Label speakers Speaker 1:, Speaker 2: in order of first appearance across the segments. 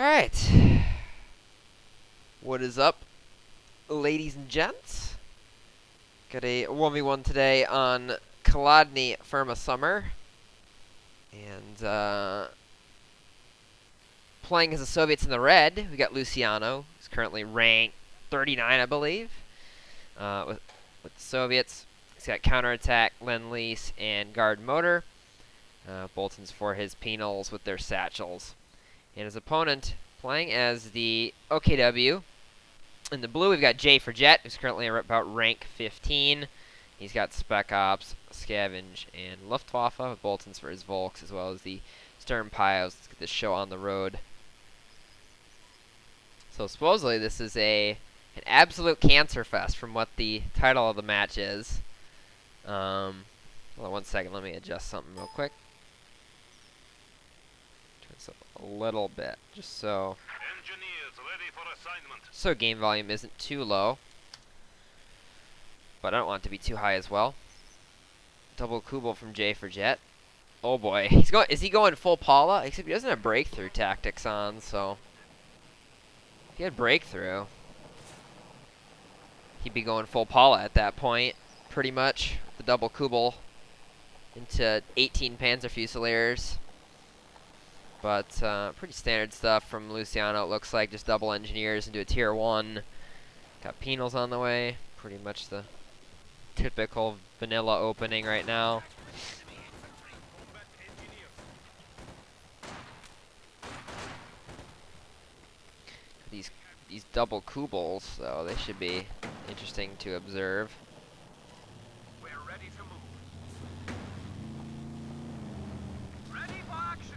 Speaker 1: Alright. What is up, ladies and gents? Got a 1v1 today on Kholodny Ferma Summer. And, playing as the Soviets in the red, we got Luciano, who's currently ranked 39, I believe. With the Soviets, he's got counterattack, Lend-Lease, and guard motor. Bolton's for his penals with their satchels. And his opponent playing as the OKW. In the blue, we've got Jett, who's currently about rank 15. He's got Spec Ops, Scavenge, and Luftwaffe with Bolton's for his Volks, as well as the Stern Pios. Let's get this show on the road. So supposedly this is an absolute cancer fest from what the title of the match is. Hold on 1 second, let me adjust something real quick. Turn this up a little bit, just so game volume isn't too low. But I don't want it to be too high as well. Double Kubel from Jett. Oh boy, is he going full Paula? Except he doesn't have breakthrough tactics on, so if he had breakthrough, he'd be going full Paula at that point, pretty much. The double Kubel into 18 Panzer Fusiliers. But pretty standard stuff from Luciano, it looks like. Just double engineers into a tier 1. Got penals on the way. Pretty much the typical vanilla opening right now. These double Kubels, though, they should be interesting to observe.
Speaker 2: We're ready to move. Ready for action.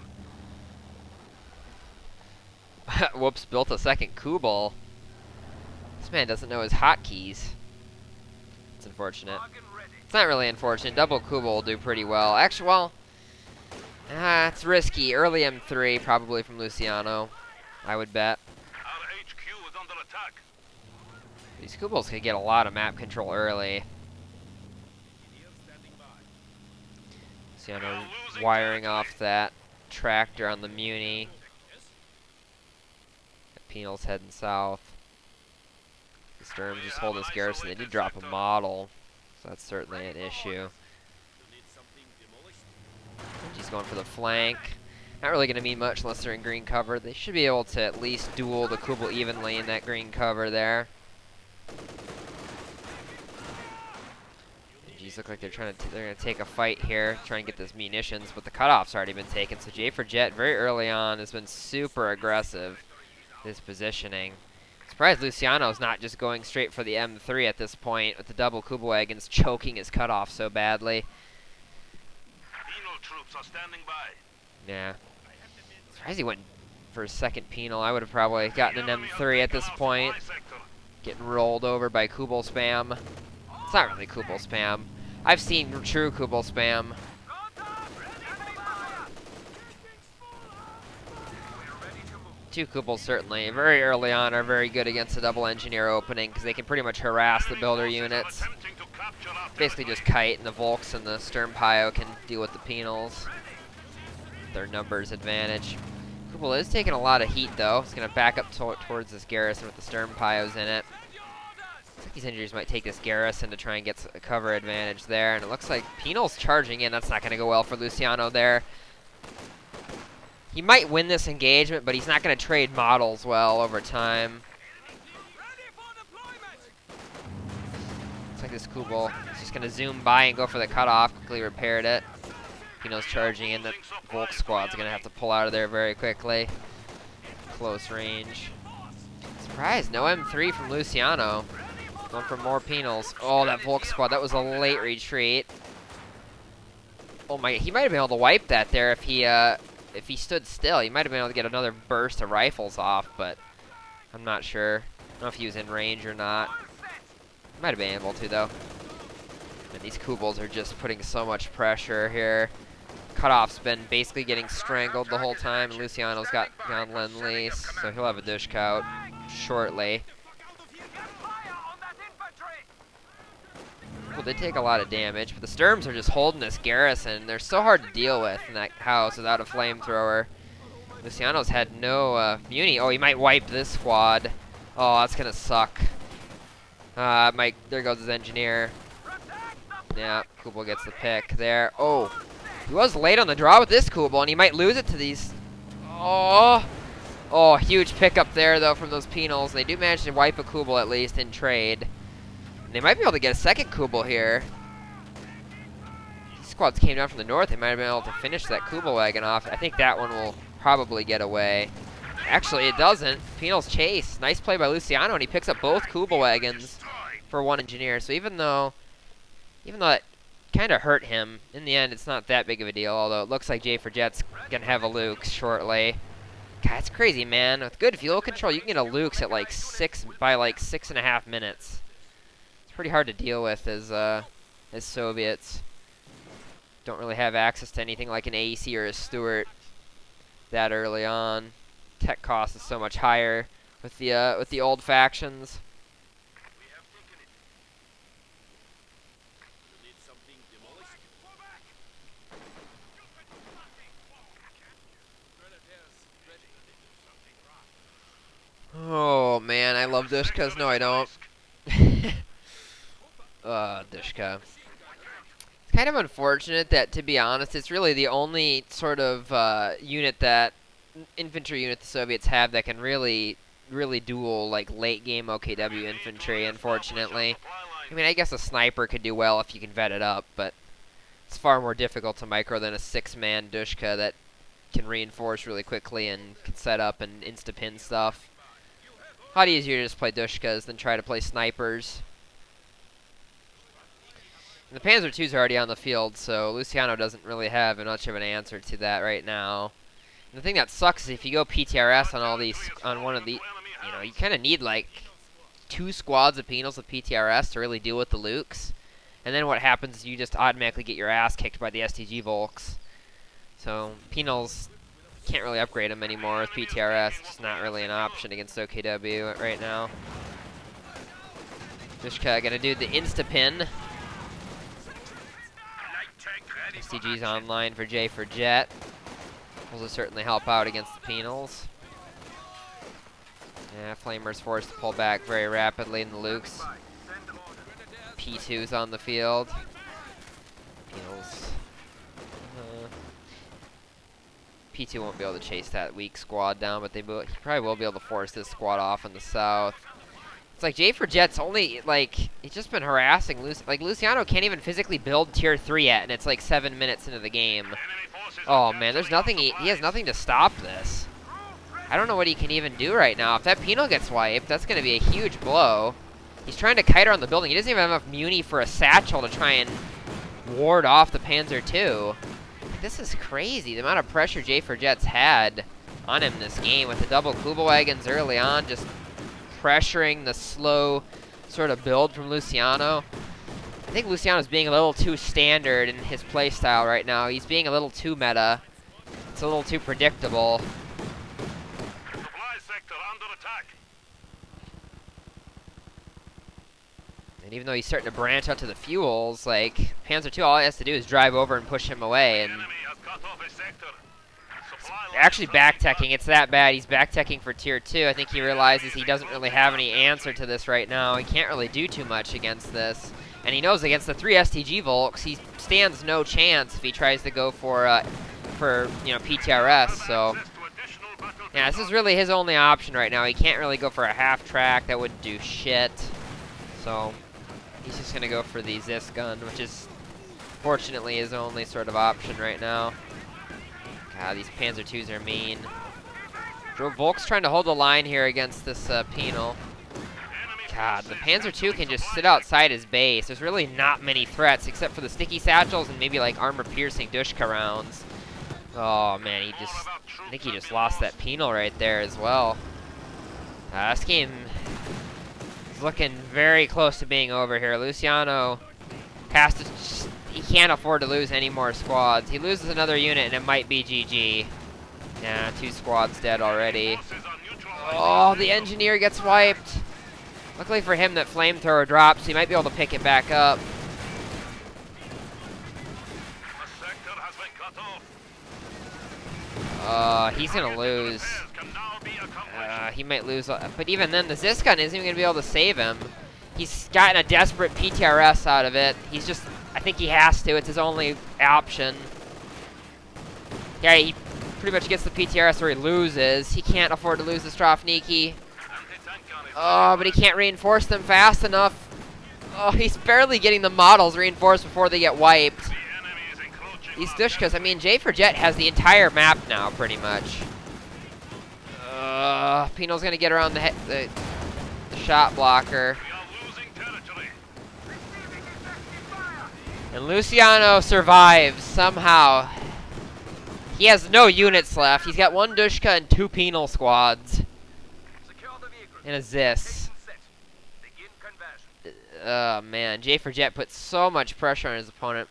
Speaker 1: Whoops, built a second Kubel. This man doesn't know his hotkeys. It's unfortunate. It's not really unfortunate. Double Kubel will do pretty well. Actually, well, it's risky. Early M3 probably from Luciano, I would bet.
Speaker 2: Our HQ is under attack.
Speaker 1: These Kubels could get a lot of map control early. Luciano wiring off that tractor on the Muni. Penal's heading south. The Sturms just hold this garrison. They did drop a model, so that's certainly an issue. He's going for the flank. Not really going to mean much unless they're in green cover. They should be able to at least duel the Kubel evenly in that green cover there. These look like they're going to take a fight here, try and get this munitions, but the cutoff's already been taken. So Jett very early on has been super aggressive. His positioning. Surprised Luciano's not just going straight for the M3 at this point with the double Kubelwagons choking his cutoff so badly.
Speaker 2: Penal troops are standing by.
Speaker 1: Yeah. Surprised he went for his second penal. I would have probably gotten an M3 at this point. Getting rolled over by Kubel spam. It's not really Kubel spam. I've seen true Kubel spam. Two Kubels certainly, very early on, are very good against the double engineer opening because they can pretty much harass the builder units. Basically just kite, and the Volks and the Stern Pio can deal with the penals. Their numbers advantage. Kubel is taking a lot of heat though. It's going to back up towards this garrison with the Stern Pios in it. Looks like these engineers might take this garrison to try and get a cover advantage there. And it looks like penal's charging in. That's not going to go well for Luciano there. He might win this engagement, but he's not going to trade models well over time. Looks like this Kubel is just going to zoom by and go for the cutoff. Quickly repaired it. Pino's charging in. The Volk squad's going to have to pull out of there very quickly. Close range. Surprise, no M3 from Luciano. Going for more penals. Oh, that Volk squad, that was a late retreat. Oh my, he might have been able to wipe that there if he stood still. He might have been able to get another burst of rifles off, but I'm not sure. I don't know if he was in range or not. Might have been able to, though. And these Kubels are just putting so much pressure here. Cutoff's been basically getting strangled the whole time. And Luciano's got on Lend-Lease, so he'll have a dish out shortly. Well, they take a lot of damage, but the Sturms are just holding this garrison. They're so hard to deal with in that house without a flamethrower. Luciano's had no muni. Oh, he might wipe this squad. Oh, that's gonna suck. There goes his engineer. Yeah, Kubel gets the pick there. Oh, he was late on the draw with this Kubel, and he might lose it to these. Oh, huge pickup there, though, from those penals. They do manage to wipe a Kubel, at least, in trade. And they might be able to get a second Kubel here. These squads came down from the north. They might have been able to finish that Kubel wagon off. I think that one will probably get away. Actually, it doesn't. Penals chase. Nice play by Luciano, and he picks up both Kubel wagons for one engineer. So even though it kind of hurt him, in the end, it's not that big of a deal, although it looks like J for Jett's going to have a Luke's shortly. God, that's crazy, man. With good fuel control, you can get a Luke's at like 6.5 minutes. It's pretty hard to deal with as Soviets don't really have access to anything like an AEC or a Stuart that early on. Tech cost is so much higher with the old factions. Oh man, I love Dushkas. No, I don't. Dushka. It's kind of unfortunate that, to be honest, it's really the only sort of infantry unit the Soviets have that can really duel like late game OKW infantry. Unfortunately, I mean, I guess a sniper could do well if you can vet it up, but it's far more difficult to micro than a 6-man Dushka that can reinforce really quickly and can set up and insta-pin stuff. A lot easier to just play Dushkas than try to play snipers. And the Panzer IIs are already on the field, so Luciano doesn't really have much of an answer to that right now. And the thing that sucks is if you go PTRS on one of the, you kind of need like 2 squads of penals with PTRS to really deal with the Lukes. And then what happens is you just automatically get your ass kicked by the STG Volks. So penals can't really upgrade them anymore with PTRS. It's just not really an option against OKW right now. Dushka gonna do the insta-pin. STG's online for J for Jett. Will certainly help out against the penals. Yeah, Flamer's forced to pull back very rapidly in the Lukes. P2's on the field. Penals. P2 won't be able to chase that weak squad down, but he probably will be able to force this squad off in the south. It's like J for Jett's only, like, he's just been harassing Luciano can't even physically build tier 3 yet, and it's like 7 minutes into the game. Oh man, there's nothing, he has nothing to stop this. I don't know what he can even do right now. If that penal gets wiped, that's going to be a huge blow. He's trying to kite around the building. He doesn't even have enough muni for a satchel to try and ward off the Panzer II. This is crazy, the amount of pressure J for Jett's had on him this game with the double Kubel wagons early on, just pressuring the slow sort of build from Luciano. I think Luciano's being a little too standard in his playstyle right now. He's being a little too meta. It's a little too predictable.
Speaker 2: Supply sector under attack.
Speaker 1: And even though he's starting to branch out to the fuels, like, Panzer II, all he has to do is drive over and push him away. And actually back-teching, it's that bad. He's back-teching for tier 2. I think he realizes he doesn't really have any answer to this right now. He can't really do too much against this. And he knows against the 3 STG Volks, he stands no chance if he tries to go for PTRS. So, yeah, this is really his only option right now. He can't really go for a half-track. That wouldn't do shit. So he's just going to go for the Zis gun, which is fortunately his only sort of option right now. God, these Panzer IIs are mean. Volk's trying to hold the line here against this penal. God, the Panzer II can just sit outside his base. There's really not many threats except for the sticky satchels and maybe like armor-piercing Dushka rounds. Oh man, I think he just lost that penal right there as well. This game is looking very close to being over here. Luciano has to he can't afford to lose any more squads. He loses another unit and it might be GG. Yeah, 2 squads dead already. Oh, the engineer gets wiped. Luckily for him that flamethrower drops, so he might be able to pick it back up. He's gonna lose. He might lose, but even then, the Ziskin isn't even gonna be able to save him. He's gotten a desperate PTRS out of it. He's just, I think he has to. It's his only option. Yeah, he pretty much gets the PTRS where he loses. He can't afford to lose the Strafniki. Oh, but he can't reinforce them fast enough. Oh, he's barely getting the models reinforced before they get wiped. These Dushkas, I mean, J for Jett has the entire map now, pretty much. Pino's gonna get around the shot blocker. And Luciano survives somehow. He has no units left. He's got 1 Dushka and 2 penal squads. And a Zis. Oh man, J for Jett put so much pressure on his opponent.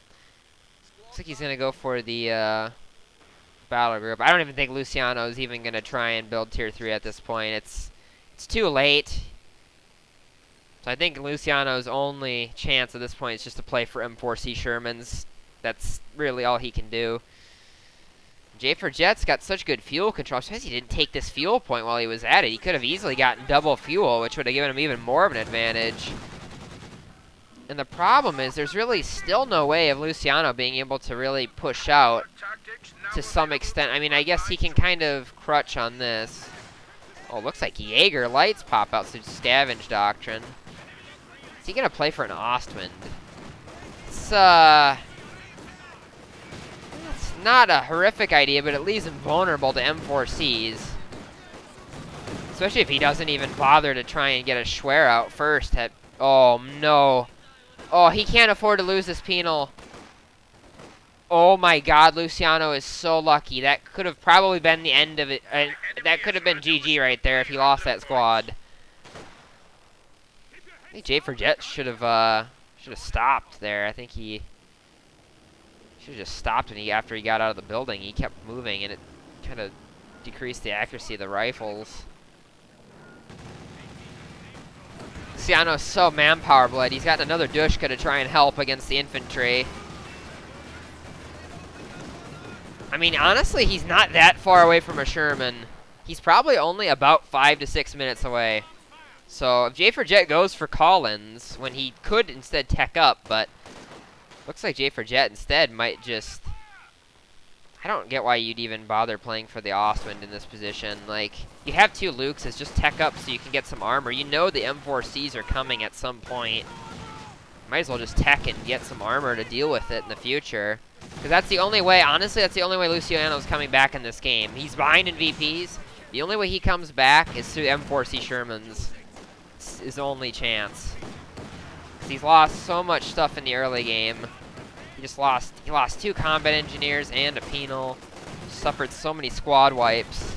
Speaker 1: Looks like he's gonna go for the battle group. I don't even think Luciano is even gonna try and build tier 3 at this point. It's too late. So I think Luciano's only chance at this point is just to play for M4C Shermans. That's really all he can do. J for Jett's got such good fuel control. I'm surprised he didn't take this fuel point while he was at it. He could have easily gotten double fuel, which would have given him even more of an advantage. And the problem is there's really still no way of Luciano being able to really push out to some extent. I mean, I guess he can kind of crutch on this. Oh, looks like Jaeger lights pop out, so scavenge doctrine. Is he going to play for an Ostwind? It's not a horrific idea, but it leaves him vulnerable to M4Cs. Especially if he doesn't even bother to try and get a Schwer out first. Oh, no. Oh, he can't afford to lose this penal. Oh my god, Luciano is so lucky. That could have probably been the end of it. That could have been GG right there if he lost that squad. I think J for Jett should have stopped there. I think he should have just stopped after he got out of the building. He kept moving and it kind of decreased the accuracy of the rifles. Luciano's so manpower blood. He's got another Dushka to try and help against the infantry. I mean, honestly, he's not that far away from a Sherman. He's probably only about 5 to 6 minutes away. So if J for Jett goes for Collins, when he could instead tech up, but looks like J for Jett instead might just... I don't get why you'd even bother playing for the Ostwind in this position. Like, you have 2 Lukes, just tech up so you can get some armor. You know the M4Cs are coming at some point. Might as well just tech and get some armor to deal with it in the future. Because that's the only way, honestly, that's the only way Luciano's coming back in this game. He's behind in VPs. The only way he comes back is through M4C Shermans. It's his only chance. Because he's lost so much stuff in the early game. He lost 2 combat engineers and a penal. Suffered so many squad wipes.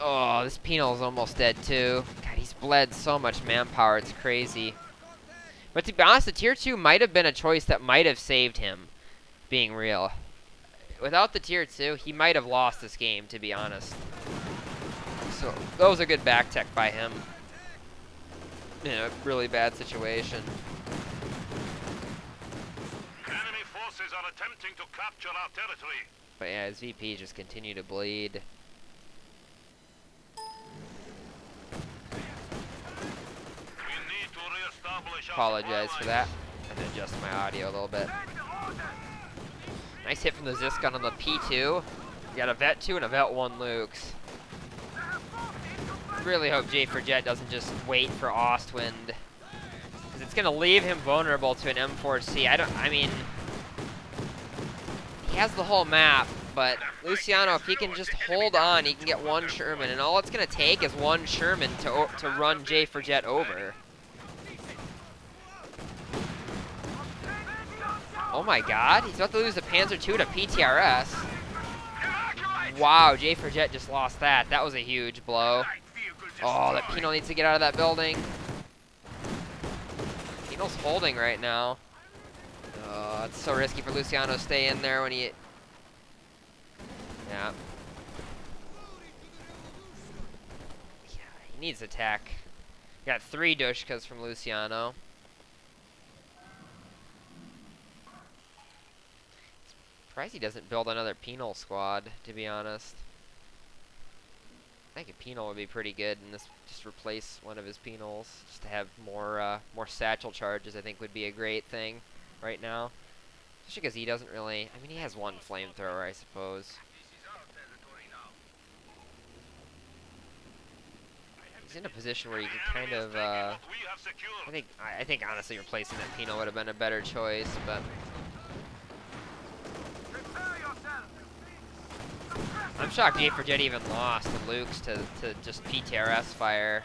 Speaker 1: Oh, this penal is almost dead too. God, he's bled so much manpower, it's crazy. But to be honest, the tier 2 might have been a choice that might have saved him, being real. Without the tier 2, he might have lost this game, to be honest. So, that was a good back tech by him. In a really bad situation.
Speaker 2: Enemy forces are attempting to capture our territory.
Speaker 1: But yeah, his VP just continue to bleed.
Speaker 2: We need to reestablish our
Speaker 1: Apologize
Speaker 2: supply
Speaker 1: for that. I'm gonna adjust my audio a little bit. Nice hit from the Ziskin on the P2. You got a Vet 2 and a Vet 1 Lukes. Really hope J for Jett doesn't just wait for Ostwind. Because it's gonna leave him vulnerable to an M4C. I mean, he has the whole map, but Luciano, if he can just hold on, he can get 1 Sherman, and all it's gonna take is 1 Sherman to run J for Jett over. Oh my god, he's about to lose the Panzer II to PTRS. Wow, J for Jett just lost that. That was a huge blow. Oh, that Penal needs to get out of that building. Penal's holding right now. Oh, it's so risky for Luciano to stay in there when he... Yeah. He needs attack. Got 3 Dushkas from Luciano. Surprised he doesn't build another penal squad, to be honest. I think a penal would be pretty good, and this just replace one of his penals, just to have more satchel charges. I think would be a great thing right now, especially because he doesn't really. I mean, he has one flamethrower, I suppose. He's in a position where he could kind of. I think honestly replacing that penal would have been a better choice, but. I'm shocked Jett even lost to Luke's to just PTRS fire.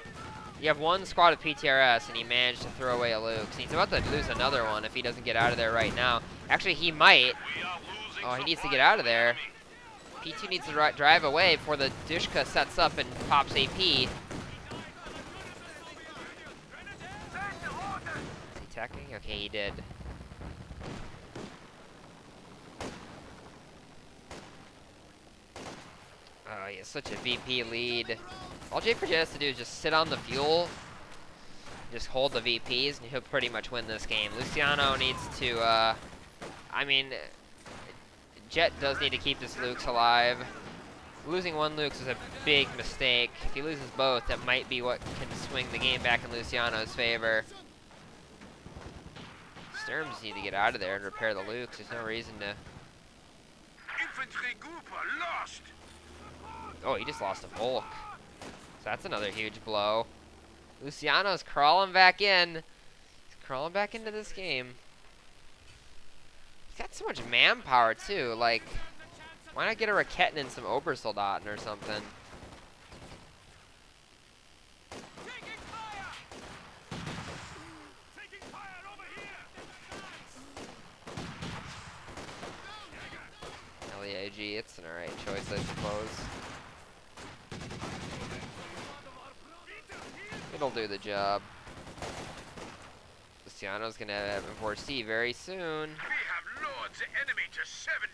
Speaker 1: You have one squad of PTRS and he managed to throw away a Luke's. He's about to lose another one if he doesn't get out of there right now. Actually, he might. Oh, he needs to get out of there. P2 needs to drive away before the Dushka sets up and pops AP. Is he attacking? Okay, he did. Oh, he has such a VP lead. All Jett has to do is just sit on the fuel, just hold the VPs, and he'll pretty much win this game. Luciano needs to, I mean, Jett does need to keep this Luke's alive. Losing one Luke's is a big mistake. If he loses both, that might be what can swing the game back in Luciano's favor. Sturms need to get out of there and repair the Luke's. There's no reason to...
Speaker 2: Infantry Gooper lost.
Speaker 1: Oh, he just lost a Volk. So that's another huge blow. Luciano's crawling back in. He's crawling back into this game. He's got so much manpower, too. Like, why not get a Raketten and some Obersoldaten or something? LEAG, it's an alright choice, I suppose. It'll do the job. Luciano's gonna have M4C very soon.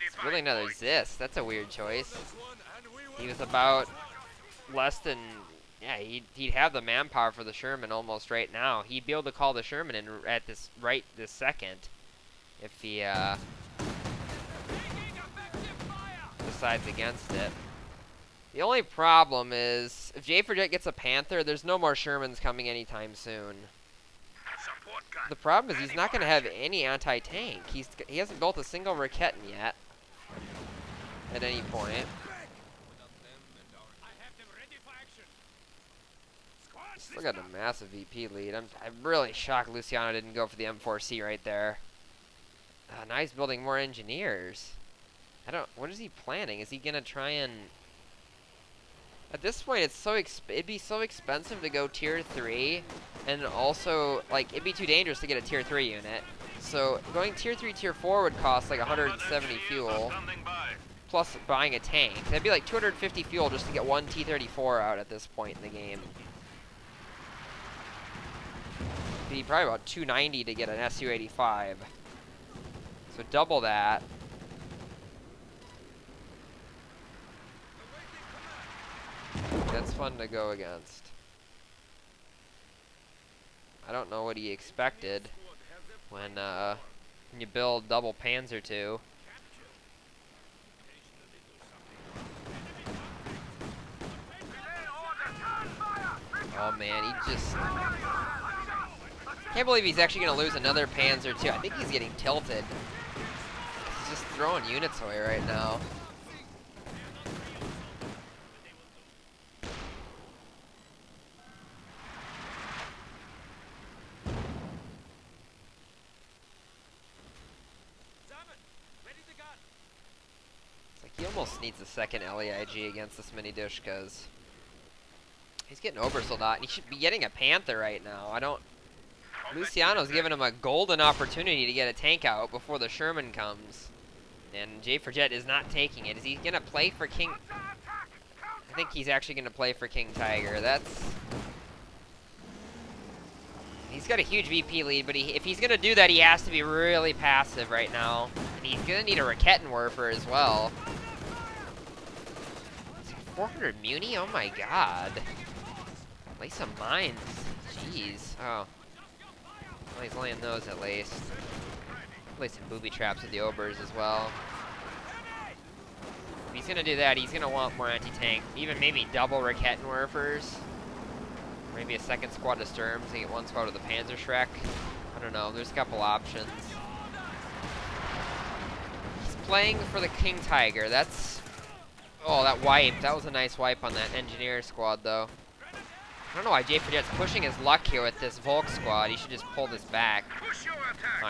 Speaker 1: It's really another Zis. That's a weird choice. He was about less than, yeah, he'd have the manpower for the Sherman almost right now. He'd be able to call the Sherman in at this second if he decides against it. The only problem is, if Jett gets a Panther, there's no more Shermans coming anytime soon. The problem is he's not going to have any anti-tank. He hasn't built a single Raketten yet at any point. Still got a massive VP lead. I'm really shocked Luciano didn't go for the M4C right there. Now he's building more engineers. What is he planning? Is he going to try and... At this point, it'd be so expensive to go tier 3, and also, like, it'd be too dangerous to get a tier 3 unit. So going tier 3, tier 4 would cost like 170 fuel, plus buying a tank. That'd be like 250 fuel just to get one T-34 out at this point in the game. It'd be probably about 290 to get an Su-85. So double that. That's fun to go against. I don't know what he expected when you build double Panzer II. Oh man, he just... Can't believe he's actually going to lose another Panzer II. I think he's getting tilted. He's just throwing units away right now. He almost needs a second LEIG against this many Dushkas. He's getting Obersoldat, and he should be getting a Panther right now. Luciano's giving him a golden opportunity to get a tank out before the Sherman comes. And Jett is not taking it. Is he going to play for King? I think he's actually going to play for King Tiger. He's got a huge VP lead, but if he's going to do that, he has to be really passive right now. And he's going to need a Rakettenwerfer as well. 400 Muni? Oh my god. Lay some mines. Jeez. Oh. Well, he's laying those at least. Lay some booby traps with the Obers as well. If he's gonna do that, he's gonna want more anti-tank. Even maybe double Raketenwerfers. Maybe a second squad of Sturms and get one squad of the Panzerschreck. I don't know, there's a couple options. He's playing for the King Tiger. That's... Oh, that wipe. That was a nice wipe on that engineer squad, though. I don't know why Jett's pushing his luck here with this Volk squad. He should just pull this back.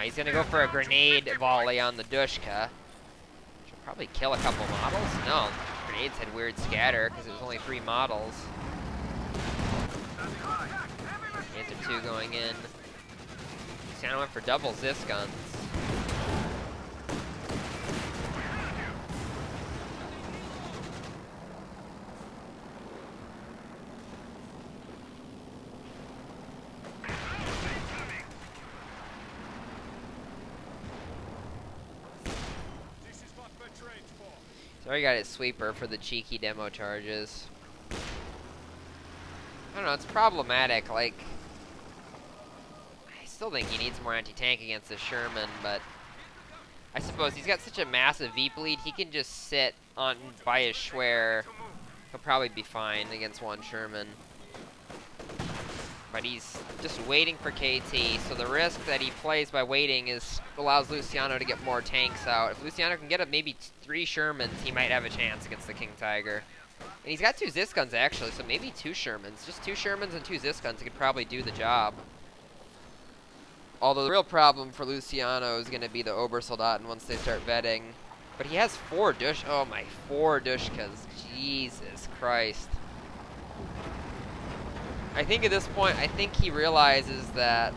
Speaker 1: He's going to go for a grenade volley on the Dushka. Should probably kill a couple models. No, grenades had weird scatter because it was only 3 models. Panzer 2 going in. Luciano went for double Zis guns. He's already got his sweeper for the cheeky demo charges. I don't know, it's problematic. Like, I still think he needs more anti-tank against the Sherman, but I suppose he's got such a massive VP lead, he can just sit on by his Schwer. He'll probably be fine against one Sherman. But he's just waiting for KT, so the risk that he plays by waiting allows Luciano to get more tanks out. If Luciano can get maybe 3 Shermans, he might have a chance against the King Tiger. And he's got 2 Zis guns actually, so maybe 2 Shermans. Just 2 Shermans and 2 Zis guns, he could probably do the job. Although the real problem for Luciano is going to be the Obersoldaten once they start vetting. But he has 4 oh my, 4 Dushkas. Jesus Christ. I think at this point, I think he realizes that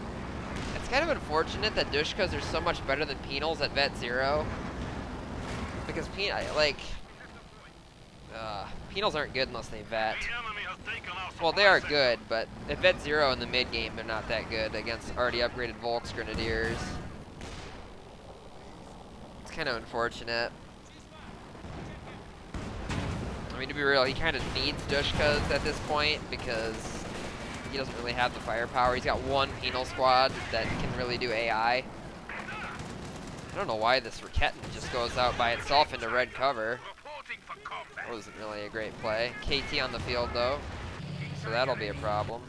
Speaker 1: it's kind of unfortunate that Dushkas are so much better than Penals at Vet 0. Because Penals aren't good unless they vet. Well, they are good, but at Vet 0 in the mid game, they're not that good against already upgraded Volks Grenadiers. It's kind of unfortunate. I mean, to be real, he kind of needs Dushkas at this point because he doesn't really have the firepower. He's got 1 penal squad that can really do AI. I don't know why this Raketten just goes out by itself into red cover. That wasn't really a great play. KT on the field though, so that'll be a problem.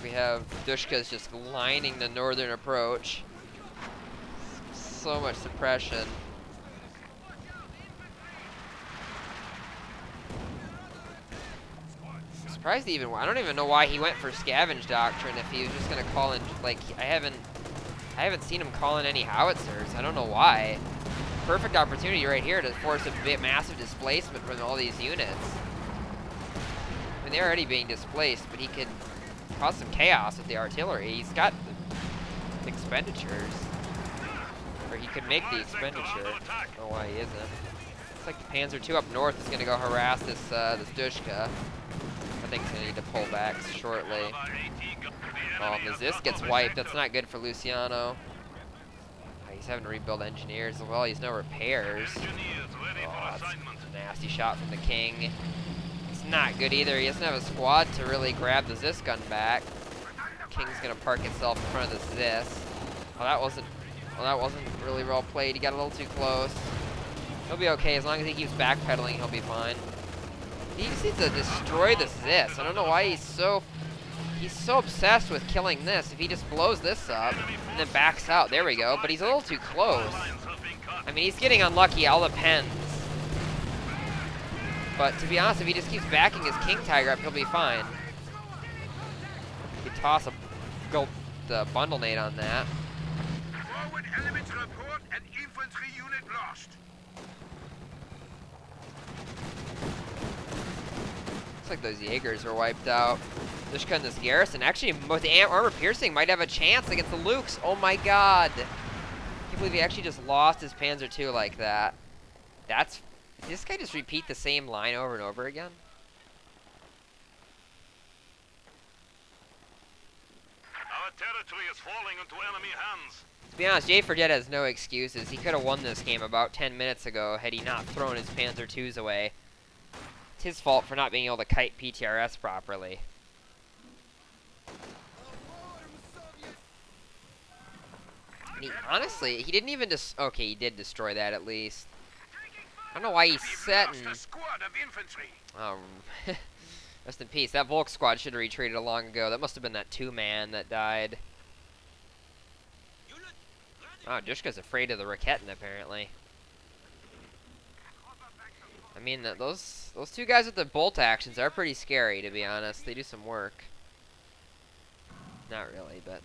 Speaker 1: We have Dushkas just lining the northern approach. So much suppression. Surprised even, I don't even know why he went for Scavenge Doctrine if he was just gonna call in, like, I haven't seen him call in any howitzers. I don't know why. Perfect opportunity right here to force a bit massive displacement from all these units. I mean, they're already being displaced, but he could cause some chaos with the artillery. He's got the expenditures. Or he could make the expenditure. I don't know why he isn't. Looks like the Panzer 2 up north is gonna go harass this Dushka. I think he's gonna need to pull back shortly. Oh, the Zis gets wiped. That's not good for Luciano. He's having to rebuild engineers. Well, he's no repairs. Oh, that's a nasty shot from the King. It's not good either. He doesn't have a squad to really grab the Zis gun back. King's gonna park itself in front of the Zis. Well, that wasn't really well played. He got a little too close. He'll be okay as long as he keeps backpedaling. He'll be fine. He just needs to destroy the Zis. I don't know why he's so obsessed with killing this. If he just blows this up and then backs out, there we go. But he's a little too close. I mean, he's getting unlucky. All depends. But to be honest, if he just keeps backing his King Tiger up, he'll be fine. He could toss the bundle nade on that.
Speaker 2: Forward elements report an infantry unit lost.
Speaker 1: Looks like those Jaegers were wiped out. Dushka in this garrison. Actually, with the armor piercing, might have a chance against the Lukes. Oh my god. I can't believe he actually just lost his Panzer II like that. Did this guy just repeat the same line over and over again?
Speaker 2: Our territory is falling into enemy hands.
Speaker 1: To be honest, Jett has no excuses. He could have won this game about 10 minutes ago had he not thrown his Panzer IIs away. It's his fault for not being able to kite PTRS properly. And honestly, he didn't even okay, he did destroy that at least. I don't know why he's
Speaker 2: We've
Speaker 1: setting.
Speaker 2: lost a squad of infantry.
Speaker 1: Oh, rest in peace. That Volk squad should have retreated long ago. That must have been that 2-man that died. Oh, Dushka's afraid of the Raketin, apparently. I mean, those 2 guys with the bolt actions are pretty scary, to be honest. They do some work. Not really, but...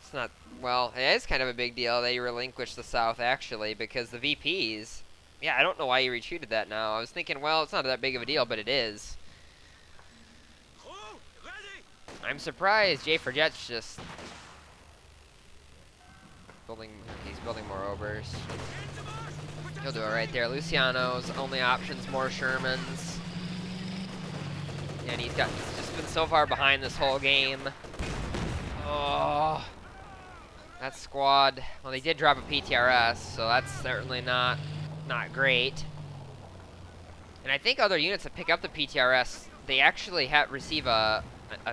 Speaker 1: It's not... Well, it is kind of a big deal that you relinquished the South, actually, because the VPs... Yeah, I don't know why you retreated that now. I was thinking, well, it's not that big of a deal, but it is. I'm surprised J4Jett's just... He's building more obers. He'll do it right there. Luciano's only options, more Shermans. And he's just been so far behind this whole game. Oh, that squad. Well, they did drop a PTRS, so that's certainly not great. And I think other units that pick up the PTRS, they actually receive a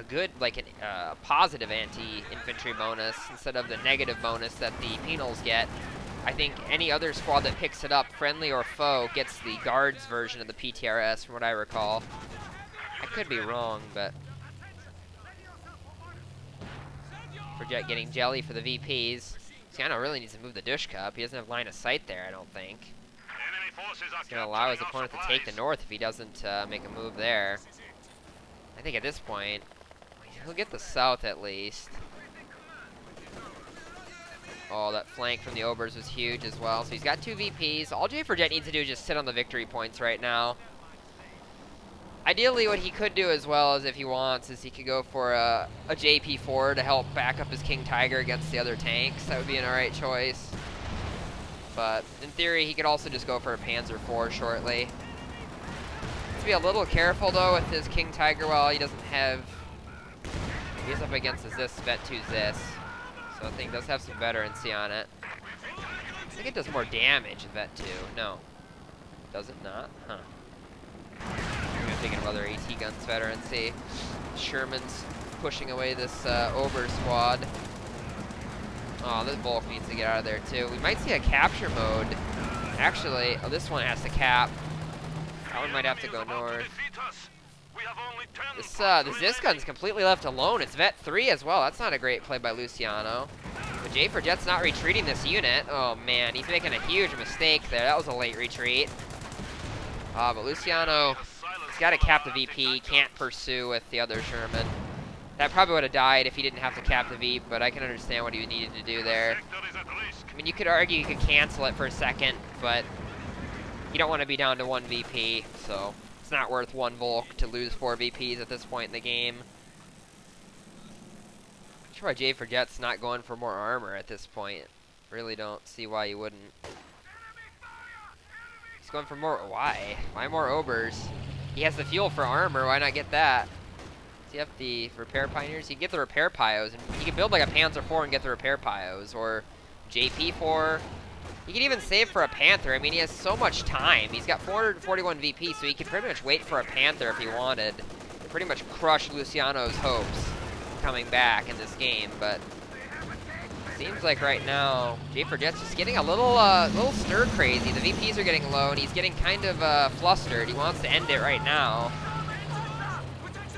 Speaker 1: good, like a positive anti-infantry bonus instead of the negative bonus that the penals get. I think any other squad that picks it up, friendly or foe, gets the guards version of the PTRS, from what I recall. I could be wrong, but... For Jett getting jelly for the VPs. Luciano really needs to move the Dushka up. He doesn't have line of sight there, I don't think. It's going to allow his opponent to take the north if he doesn't make a move there. I think at this point, he'll get the south at least. Oh, that flank from the Obers was huge as well. So he's got 2 VPs. All J4Jett needs to do is just sit on the victory points right now. Ideally, what he could do as well, is if he wants, is he could go for a JP4 to help back up his King Tiger against the other tanks. That would be an alright choice. But in theory, he could also just go for a Panzer IV shortly. Needs to be a little careful though with his King Tiger while he doesn't have... He's up against his this, Vet 2's this. So I think it does have some veterancy on it. I think it does more damage in Vet 2. No. Does it not? Huh. I'm thinking of other AT guns veterancy. Sherman's pushing away this Ober squad. Oh, this Volk needs to get out of there too. We might see a capture mode. Actually, oh, this one has to cap. That one might have to go north. This gun's completely left alone. It's Vet 3 as well. That's not a great play by Luciano. But J4Jett's not retreating this unit. Oh man, he's making a huge mistake there. That was a late retreat. But Luciano, he's got to cap the VP. Can't pursue with the other Sherman. That probably would have died if he didn't have to cap the VP, but I can understand what he needed to do there. I mean, you could argue you could cancel it for a second, but you don't want to be down to 1 VP, so it's not worth 1 Volk to lose 4 VPs at this point in the game. I'm sure why J4Jett's not going for more armor at this point. Really don't see why you wouldn't. He's going for more. Why? Why more Obers? He has the fuel for armor. Why not get that? Does he have the repair pioneers? He can get the repair pios, and he can build like a Panzer IV and get the repair pios, or JP4. He can even save for a Panther. I mean, he has so much time. He's got 441 VP, so he could pretty much wait for a Panther if he wanted. Pretty much crush Luciano's hopes coming back in this game, but seems like right now J4Jett's just getting a little stir crazy. The VPs are getting low, and he's getting kind of flustered. He wants to end it right now,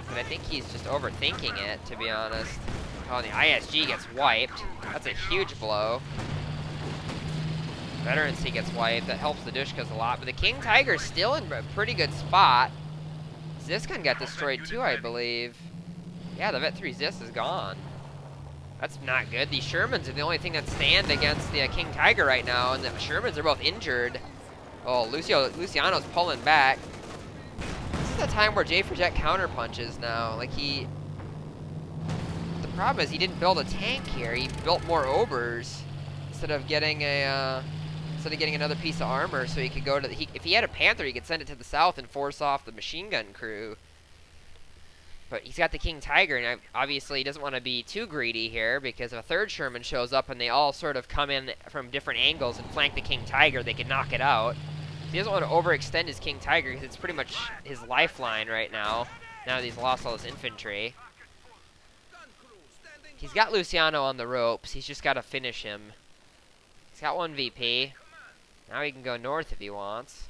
Speaker 1: but I think he's just overthinking it, to be honest. Oh, and the ISG gets wiped. That's a huge blow. Veterancy gets wiped. That helps the Dushkas a lot, but the King Tiger's still in a pretty good spot. Ziskan got destroyed too, I believe. Yeah, the Vet 3 Zis is gone. That's not good. These Shermans are the only thing that stand against the King Tiger right now, and the Shermans are both injured. Oh, Luciano's pulling back. This is the time where J4Jett counterpunches now. Like, the problem is he didn't build a tank here. He built more Obers instead of getting another piece of armor, so he could go to if he had a Panther, he could send it to the south and force off the machine gun crew. But he's got the King Tiger, and obviously he doesn't want to be too greedy here, because if a third Sherman shows up and they all sort of come in from different angles and flank the King Tiger, they can knock it out. He doesn't want to overextend his King Tiger, because it's pretty much his lifeline right now that he's lost all his infantry. He's got Luciano on the ropes. He's just got to finish him. He's got 1 VP. Now he can go north if he wants.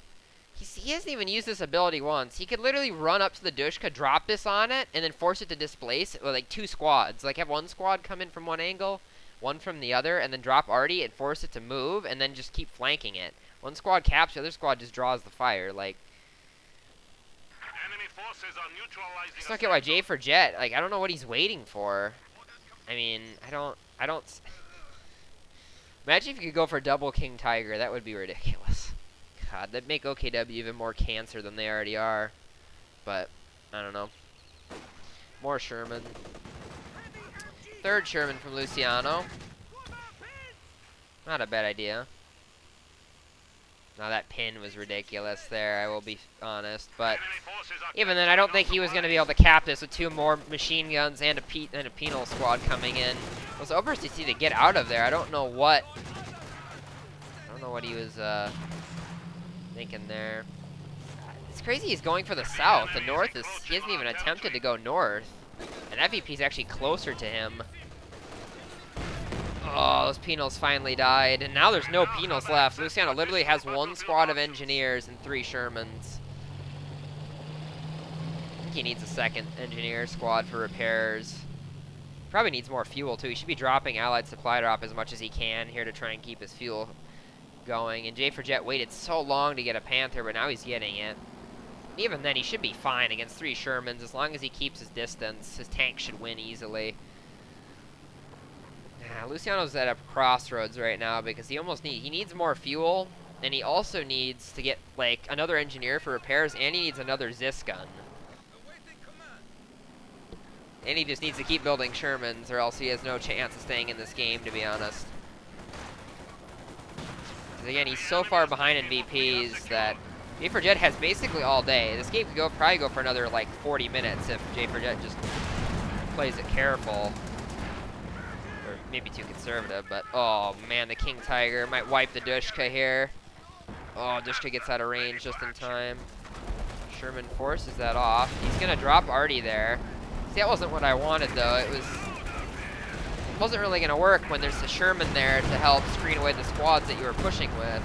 Speaker 1: He hasn't even used this ability once. He could literally run up to the Dushka, drop this on it, and then force it to displace with like 2 squads. Like have one squad come in from one angle, one from the other, and then drop Artie and force it to move, and then just keep flanking it. One squad caps, the other squad just draws the fire. Like,
Speaker 2: Enemy forces are neutralizing.
Speaker 1: I just don't get why J for Jett. Like, I don't know what he's waiting for. I mean, I don't. Imagine if you could go for double King Tiger. That would be ridiculous. God, that'd make OKW even more cancer than they already are. But, I don't know. More Sherman. 3rd Sherman from Luciano. Not a bad idea. Now that pin was ridiculous there, I will be honest. But even then, I don't think he was going to be able to cap this with 2 more machine guns and a penal squad coming in. It was OverCC to get out of there. I don't know what he was thinking there. It's crazy he's going for the south. The north is, he hasn't even attempted to go north. And FVP's actually closer to him. Oh, those penals finally died. And now there's no penals left. Luciano literally has 1 squad of engineers and 3 Shermans. I think he needs a 2nd engineer squad for repairs. Probably needs more fuel too. He should be dropping allied supply drop as much as he can here to try and keep his fuel going. And J for Jett waited so long to get a Panther, but now he's getting it. Even then, he should be fine against 3 Shermans. As long as he keeps his distance, his tank should win easily. Luciano's at a crossroads right now because he needs more fuel, and he also needs to get like another engineer for repairs, and he needs another Zis gun. And he just needs to keep building Shermans, or else he has no chance of staying in this game, to be honest. Because again, he's so far behind in VPs that J for Jett has basically all day. This game could probably go for another like 40 minutes if J for Jett just plays it careful. Or maybe too conservative, but oh man, the King Tiger might wipe the Dushka here. Oh, Dushka gets out of range just in time. Sherman forces that off. He's gonna drop Artie there. See, that wasn't what I wanted though. It wasn't really gonna work when there's a Sherman there to help screen away the squads that you were pushing with.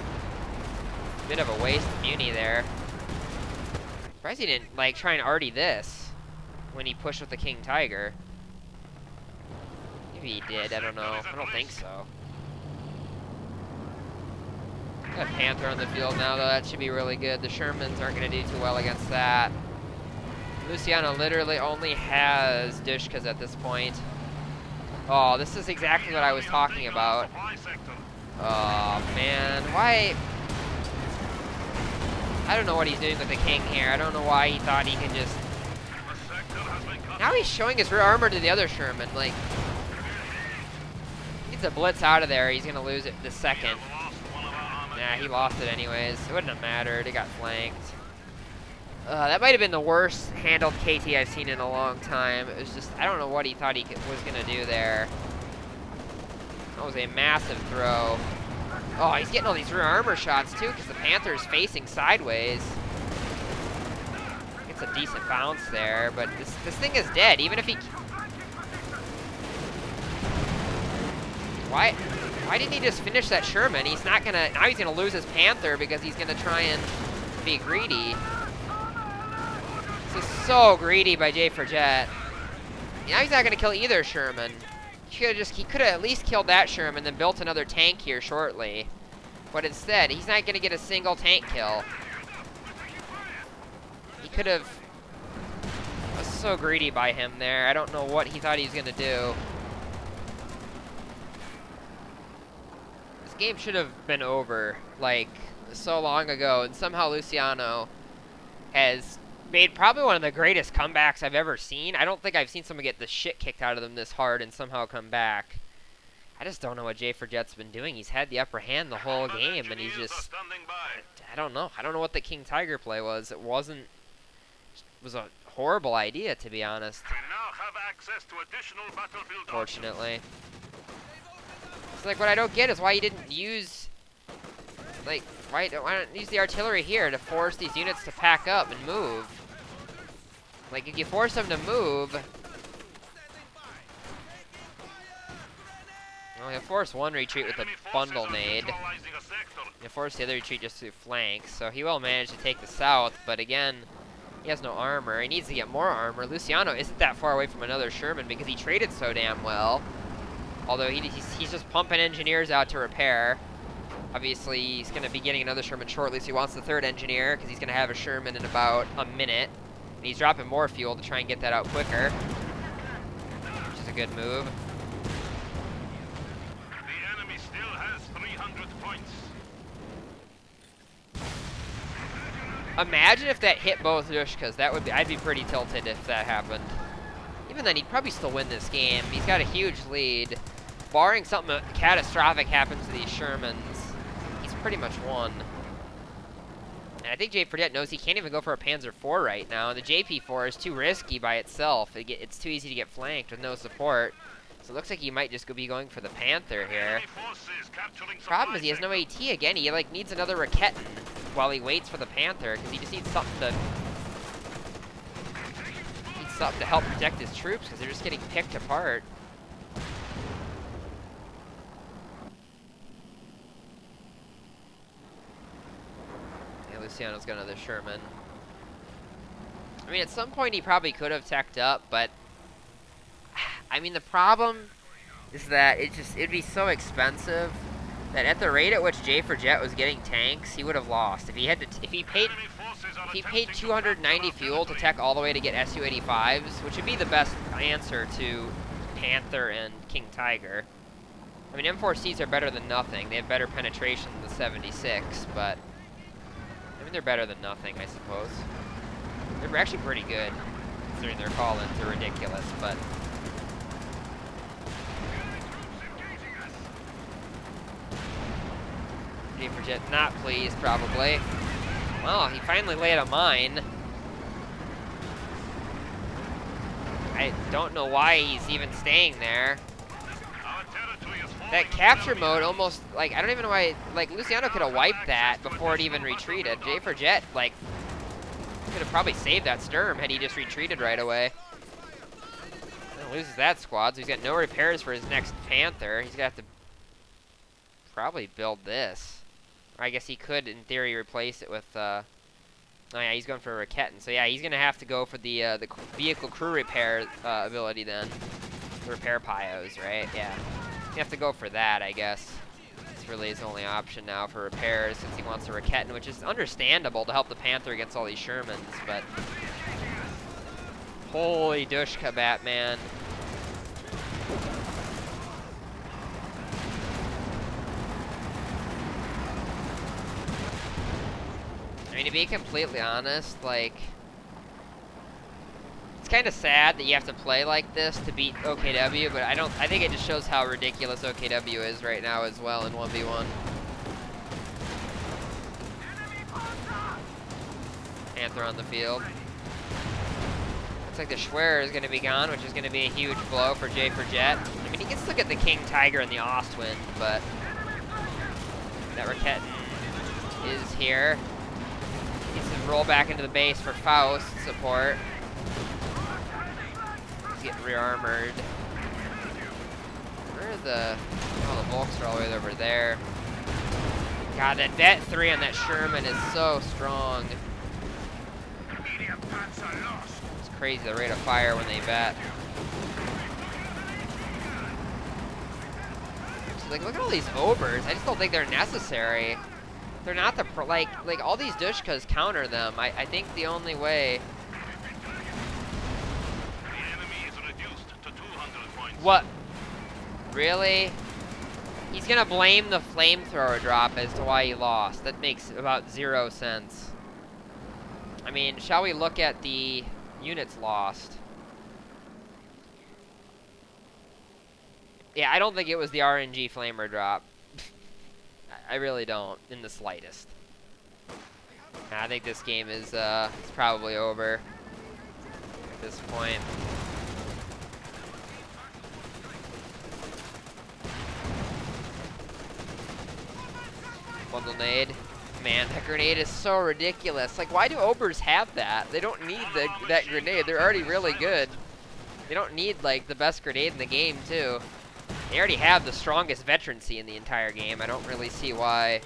Speaker 1: Bit of a waste of Muni there. Surprised he didn't like try and Artie this when he pushed with the King Tiger. Maybe he did, I don't know. I don't think so. Got a Panther on the field now though, that should be really good. The Shermans aren't gonna do too well against that. Luciano literally only has Dushkas at this point. Oh, this is exactly what I was talking about. Oh man, why? I don't know what he's doing with the King here. I don't know why he thought he could just... Now he's showing his rear armor to the other Sherman. Like, he gets a blitz out of there. He's going to lose it the second. Nah, he lost it anyways. It wouldn't have mattered. He got flanked. That might have been the worst handled KT I've seen in a long time. It was just, I don't know what he thought he was going to do there. That was a massive throw. Oh, he's getting all these rear armor shots too because the Panther's facing sideways. Gets a decent bounce there, but this thing is dead. Even if he... Why didn't he just finish that Sherman? He's not gonna... Now he's gonna lose his Panther because he's gonna try and be greedy. This is so greedy by J for Jett. Now he's not gonna kill either Sherman. He could have at least killed that Sherman, then built another tank here shortly. But instead, he's not gonna get a single tank kill. He could have... That was so greedy by him there. I don't know what he thought he was gonna do. This game should have been over, like, so long ago, and somehow Luciano has made probably one of the greatest comebacks I've ever seen. I don't think I've seen someone get the shit kicked out of them this hard and somehow come back. I just don't know what J for Jett's been doing. He's had the upper hand the whole game, and he's just... I don't know. I don't know what the King Tiger play was. It was a horrible idea, to be honest.
Speaker 2: We now have access to additional battlefield.
Speaker 1: Fortunately. It's like, what I don't get is why you didn't use... Like, why don't use the artillery here to force these units to pack up and move? Like, if you force them to move... Well, he'll force one retreat with a bundle nade. He'll force the other retreat just through flanks. So he will manage to take the south, but again, he has no armor. He needs to get more armor. Luciano isn't that far away from another Sherman because he traded so damn well. Although he's just pumping engineers out to repair. Obviously, he's going to be getting another Sherman shortly, so he wants the third engineer because he's going to have a Sherman in about a minute. And he's dropping more fuel to try and get that out quicker, which is a good move.
Speaker 2: The enemy still has 300 points.
Speaker 1: Imagine if that hit both Dushkas. That would be, I'd be pretty tilted if that happened. Even then, he'd probably still win this game. He's got a huge lead. Barring something catastrophic happens to these Shermans, he's pretty much won. And I think Jett knows he can't even go for a Panzer IV right now. And the JP4 is too risky by itself. It's too easy to get flanked with no support. So it looks like he might just be going for the Panther here. Problem is he has no AT again. He like needs another Raketin while he waits for the Panther because he just needs something to help protect his troops because they're just getting picked apart. Yeah, Luciano's got another Sherman. I mean, at some point he probably could have teched up, but I mean, the problem is that it'd be so expensive that at the rate at which Jett was getting tanks, he would have lost. If he paid 290 fuel to tech all the way to get Su-85s, which would be the best answer to Panther and King Tiger. I mean, M4Cs are better than nothing. They have better penetration than the 76, but I mean, they're better than nothing, I suppose. They're actually pretty good, considering their call-ins are ridiculous, but Jett not pleased, probably. Well, he finally laid a mine. I don't know why he's even staying there. That capture mode almost, like, I don't even know why, like, Luciano could have wiped that before it even retreated. Jett, like, could have probably saved that Sturm had he just retreated right away. Well, loses that squad, so he's got no repairs for his next Panther. He's going to have to probably build this. Or I guess he could, in theory, replace it with, oh yeah, he's going for a Raketin. So yeah, he's going to have to go for the vehicle crew repair ability then. The repair pyos, right? Yeah. You have to go for that, I guess. It's really his only option now for repairs since he wants a Raketin, which is understandable to help the Panther against all these Shermans, but holy Dushka Batman. I mean, to be completely honest, like, it's kind of sad that you have to play like this to beat OKW, but I think it just shows how ridiculous OKW is right now as well in 1v1. Panther on the field. Looks like the Schwer is going to be gone, which is going to be a huge blow for Jett. I mean, he can still get the King Tiger and the Ostwind, but that Raketin is here. Needs to roll back into the base for Faust support. He's getting re-armored. Where are the... Oh, the Volks are all the way over there. God, that Vet 3 on that Sherman is so strong. It's crazy, the rate of fire when they vet. So, like, look at all these Obers. I just don't think they're necessary. They're not the like all these Dushkas counter them. I think the only way.
Speaker 2: The enemy is reduced to 200 points.
Speaker 1: What? Really? He's gonna blame the flamethrower drop as to why he lost. That makes about 0 sense. I mean, shall we look at the units lost? Yeah, I don't think it was the RNG flamer drop. I really don't, in the slightest. I think this game is it's probably over at this point. Bundle nade. Man, that grenade is so ridiculous. Like, why do Obers have that? They don't need that grenade. They're already really good. They don't need, like, the best grenade in the game, too. They already have the strongest veterancy in the entire game. I don't really see why.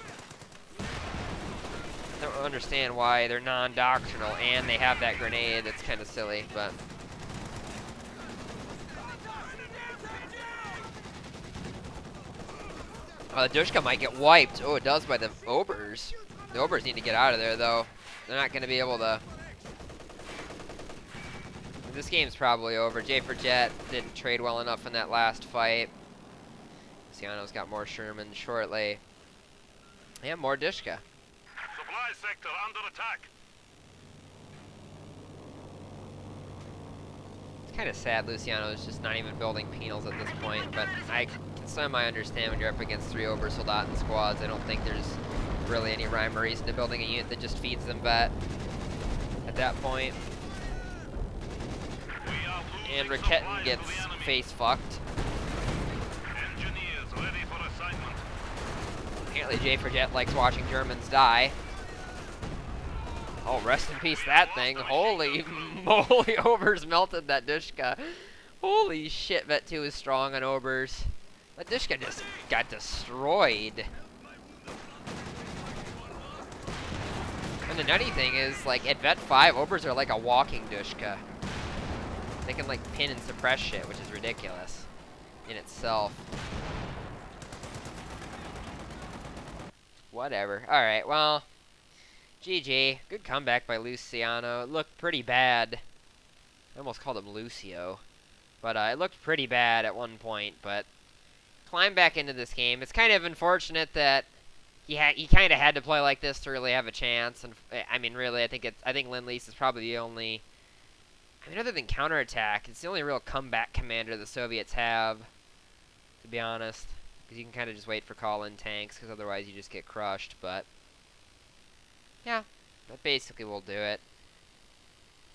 Speaker 1: I don't understand why they're non-doctrinal, and they have that grenade. That's kind of silly, but. The Dushka might get wiped. Oh, it does by the Obers. The Obers need to get out of there, though. They're not going to be able to. This game's probably over. J for Jett didn't trade well enough in that last fight. Luciano's got more Sherman shortly. And more Dushka.
Speaker 2: Supply sector under attack.
Speaker 1: It's kind of sad Luciano's just not even building penals at this point, but I can semi-understand when you're up against 3 Obersoldaten squads. I don't think there's really any rhyme or reason to building a unit that just feeds them vet at that point. And Raketin gets face fucked.
Speaker 2: Engineers ready for assignment.
Speaker 1: Apparently J for Jett likes watching Germans die. Oh, rest in peace that thing. Holy moly, Obers melted that Dushka. Holy shit, Vet 2 is strong on Obers. That Dushka just got destroyed. And the nutty thing is, like, at Vet 5, Obers are like a walking Dushka. They can, like, pin and suppress shit, which is ridiculous in itself. Whatever. Alright, well, GG. Good comeback by Luciano. It looked pretty bad. I almost called him Lucio. But it looked pretty bad at one point, but climbed back into this game. It's kind of unfortunate that he kind of had to play like this to really have a chance. And I mean, really, I think Lend-Lease is probably the only. I mean, other than counterattack, it's the only real comeback commander the Soviets have, to be honest. Because you can kind of just wait for call-in tanks, because otherwise you just get crushed. But yeah, that basically will do it.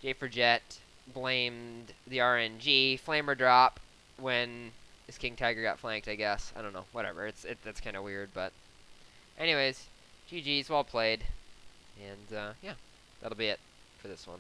Speaker 1: J for Jett blamed the RNG flamer drop when his King Tiger got flanked, I guess. I don't know, whatever. That's kind of weird, but anyways, GG's, well played. And yeah, that'll be it for this one.